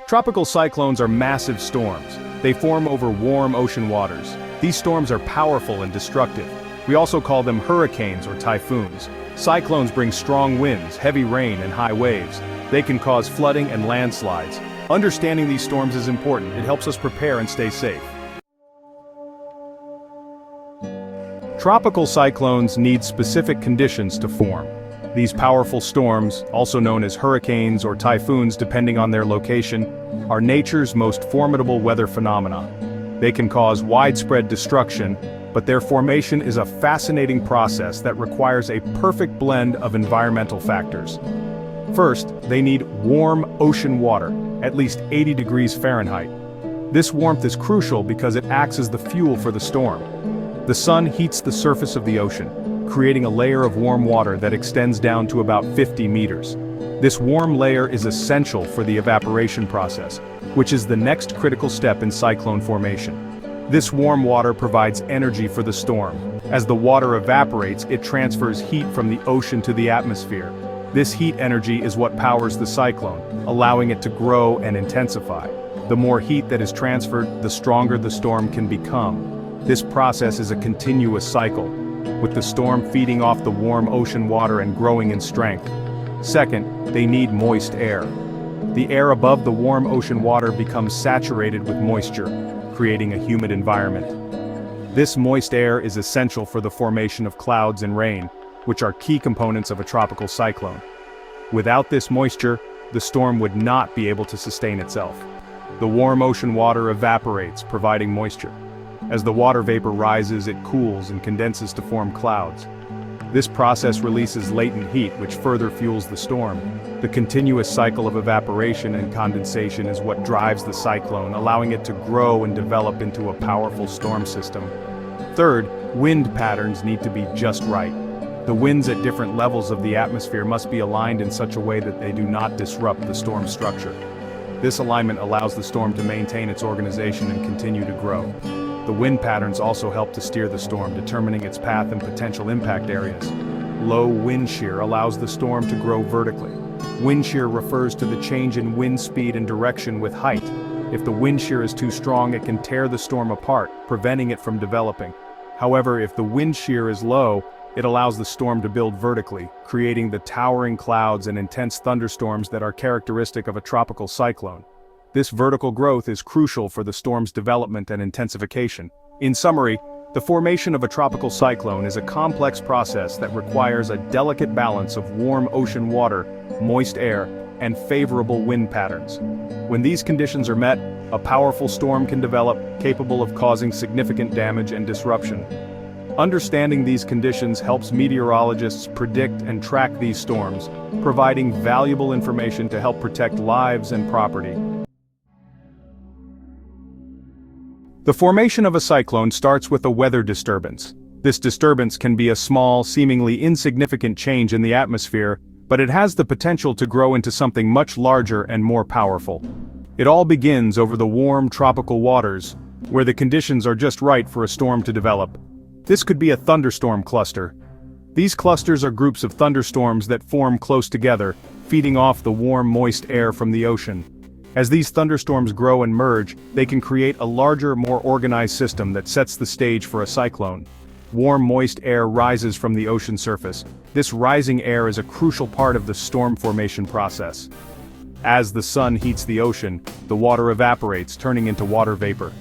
Tropical cyclones are massive storms. They form over warm ocean waters. These storms are powerful and destructive. We also call them hurricanes or typhoons. Cyclones bring strong winds, heavy rain, and high waves. They can cause flooding and landslides. Understanding these storms is important. It helps us prepare and stay safe. Tropical cyclones need specific conditions to form. These powerful storms, also known as hurricanes or typhoons depending on their location, are nature's most formidable weather phenomena. They can cause widespread destruction, but their formation is a fascinating process that requires a perfect blend of environmental factors. First, they need warm ocean water, at least 80 degrees Fahrenheit. This warmth is crucial because it acts as the fuel for the storm. The sun heats the surface of the ocean, creating a layer of warm water that extends down to about 50 meters. This warm layer is essential for the evaporation process, which is the next critical step in cyclone formation. This warm water provides energy for the storm. As the water evaporates, it transfers heat from the ocean to the atmosphere. This heat energy is what powers the cyclone, allowing it to grow and intensify. The more heat that is transferred, the stronger the storm can become. This process is a continuous cycle, with the storm feeding off the warm ocean water and growing in strength. Second, they need moist air. The air above the warm ocean water becomes saturated with moisture, creating a humid environment. This moist air is essential for the formation of clouds and rain, which are key components of a tropical cyclone. Without this moisture, the storm would not be able to sustain itself. The warm ocean water evaporates, providing moisture. As the water vapor rises, it cools and condenses to form clouds. This process releases latent heat, which further fuels the storm. The continuous cycle of evaporation and condensation is what drives the cyclone, allowing it to grow and develop into a powerful storm system. Third, wind patterns need to be just right. The winds at different levels of the atmosphere must be aligned in such a way that they do not disrupt the storm structure. This alignment allows the storm to maintain its organization and continue to grow. The wind patterns also help to steer the storm, determining its path and potential impact areas. Low wind shear allows the storm to grow vertically. Wind shear refers to the change in wind speed and direction with height. If the wind shear is too strong, it can tear the storm apart, preventing it from developing. However, if the wind shear is low, it allows the storm to build vertically, creating the towering clouds and intense thunderstorms that are characteristic of a tropical cyclone. This vertical growth is crucial for the storm's development and intensification. In summary, the formation of a tropical cyclone is a complex process that requires a delicate balance of warm ocean water, moist air, and favorable wind patterns. When these conditions are met, a powerful storm can develop, capable of causing significant damage and disruption. Understanding these conditions helps meteorologists predict and track these storms, providing valuable information to help protect lives and property. The formation of a cyclone starts with a weather disturbance. This disturbance can be a small, seemingly insignificant change in the atmosphere, but it has the potential to grow into something much larger and more powerful. It all begins over the warm tropical waters, where the conditions are just right for a storm to develop. This could be a thunderstorm cluster. These clusters are groups of thunderstorms that form close together, feeding off the warm, moist air from the ocean. As these thunderstorms grow and merge, they can create a larger, more organized system that sets the stage for a cyclone. Warm, moist air rises from the ocean surface. This rising air is a crucial part of the storm formation process. As the sun heats the ocean, the water evaporates, turning into water vapor.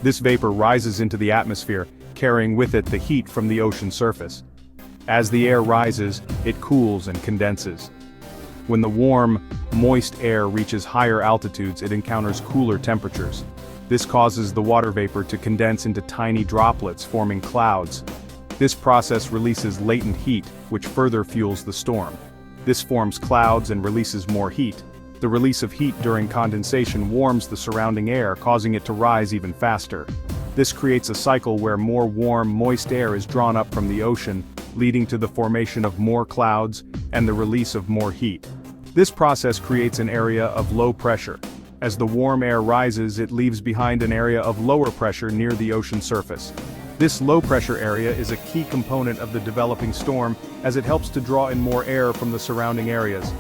This vapor rises into the atmosphere, carrying with it the heat from the ocean surface. As the air rises, it cools and condenses. When the warm, moist air reaches higher altitudes, it encounters cooler temperatures. This causes the water vapor to condense into tiny droplets, forming clouds. This process releases latent heat, which further fuels the storm. This forms clouds and releases more heat. The release of heat during condensation warms the surrounding air, causing it to rise even faster. This creates a cycle where more warm, moist air is drawn up from the ocean, leading to the formation of more clouds and the release of more heat. This process creates an area of low pressure. As the warm air rises, it leaves behind an area of lower pressure near the ocean surface. This low-pressure area is a key component of the developing storm, as it helps to draw in more air from the surrounding areas.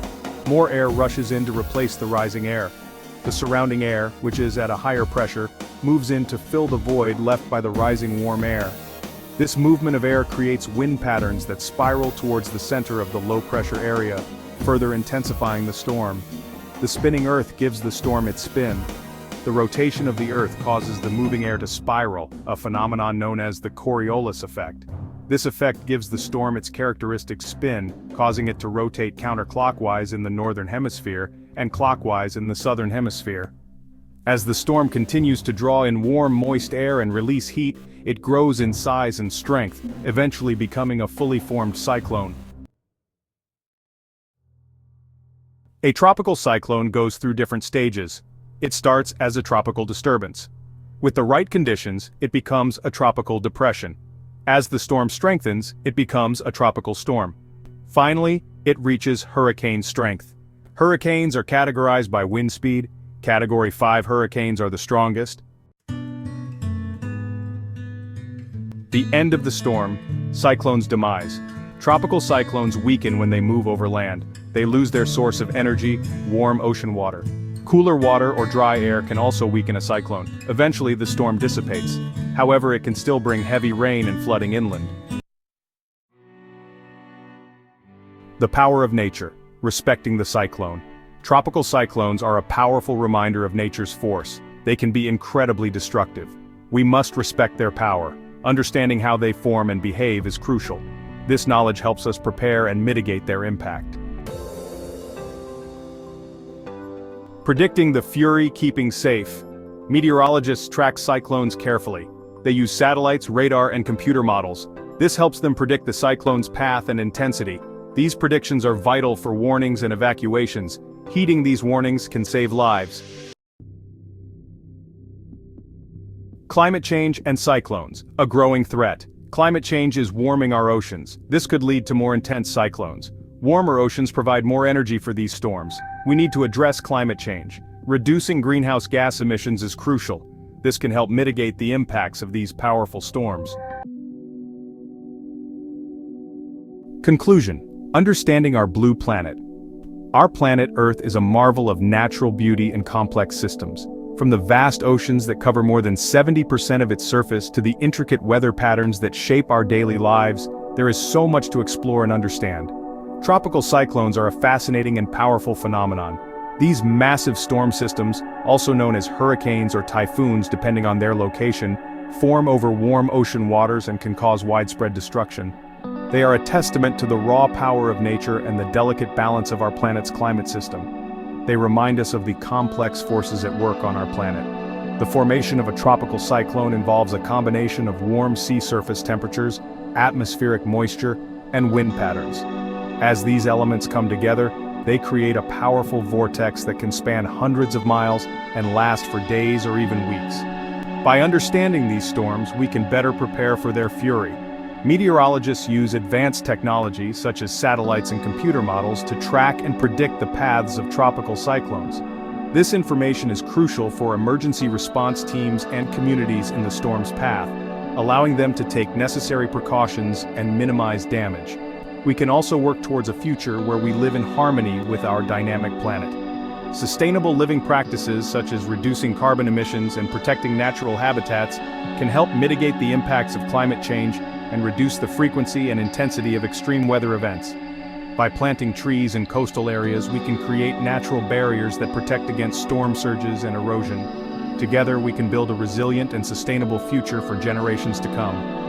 More air rushes in to replace the rising air. The surrounding air, which is at a higher pressure, moves in to fill the void left by the rising warm air. This movement of air creates wind patterns that spiral towards the center of the low-pressure area, further intensifying the storm. The spinning Earth gives the storm its spin. The rotation of the Earth causes the moving air to spiral, a phenomenon known as the Coriolis effect. This effect gives the storm its characteristic spin, causing it to rotate counterclockwise in the northern hemisphere and clockwise in the southern hemisphere. As the storm continues to draw in warm, moist air and release heat, it grows in size and strength, eventually becoming a fully formed cyclone. A tropical cyclone goes through different stages. It starts as a tropical disturbance. With the right conditions, it becomes a tropical depression. As the storm strengthens, it becomes a tropical storm. Finally, it reaches hurricane strength. Hurricanes are categorized by wind speed. Category 5 hurricanes are the strongest. The end of the storm, cyclones' demise. Tropical cyclones weaken when they move over land. They lose their source of energy, warm ocean water. Cooler water or dry air can also weaken a cyclone. Eventually the storm dissipates. However, it can still bring heavy rain and flooding inland. The power of nature, respecting the cyclone. Tropical cyclones are a powerful reminder of nature's force. They can be incredibly destructive. We must respect their power. Understanding how they form and behave is crucial. This knowledge helps us prepare and mitigate their impact. Predicting the fury, keeping safe. Meteorologists track cyclones carefully. They use satellites, radar, and computer models. This helps them predict the cyclone's path and intensity. These predictions are vital for warnings and evacuations. Heeding these warnings can save lives. Climate change and cyclones, a growing threat. Climate change is warming our oceans. This could lead to more intense cyclones. Warmer oceans provide more energy for these storms. We need to address climate change. Reducing greenhouse gas emissions is crucial. This can help mitigate the impacts of these powerful storms. Conclusion. Understanding our blue planet. Our planet Earth is a marvel of natural beauty and complex systems. From the vast oceans that cover more than 70% of its surface to the intricate weather patterns that shape our daily lives, there is so much to explore and understand. Tropical cyclones are a fascinating and powerful phenomenon. These massive storm systems, also known as hurricanes or typhoons depending on their location, form over warm ocean waters and can cause widespread destruction. They are a testament to the raw power of nature and the delicate balance of our planet's climate system. They remind us of the complex forces at work on our planet. The formation of a tropical cyclone involves a combination of warm sea surface temperatures, atmospheric moisture, and wind patterns. As these elements come together, they create a powerful vortex that can span hundreds of miles and last for days or even weeks. By understanding these storms, we can better prepare for their fury. Meteorologists use advanced technology such as satellites and computer models to track and predict the paths of tropical cyclones. This information is crucial for emergency response teams and communities in the storm's path, allowing them to take necessary precautions and minimize damage. We can also work towards a future where we live in harmony with our dynamic planet. Sustainable living practices such as reducing carbon emissions and protecting natural habitats can help mitigate the impacts of climate change and reduce the frequency and intensity of extreme weather events. By planting trees in coastal areas, we can create natural barriers that protect against storm surges and erosion. Together, we can build a resilient and sustainable future for generations to come.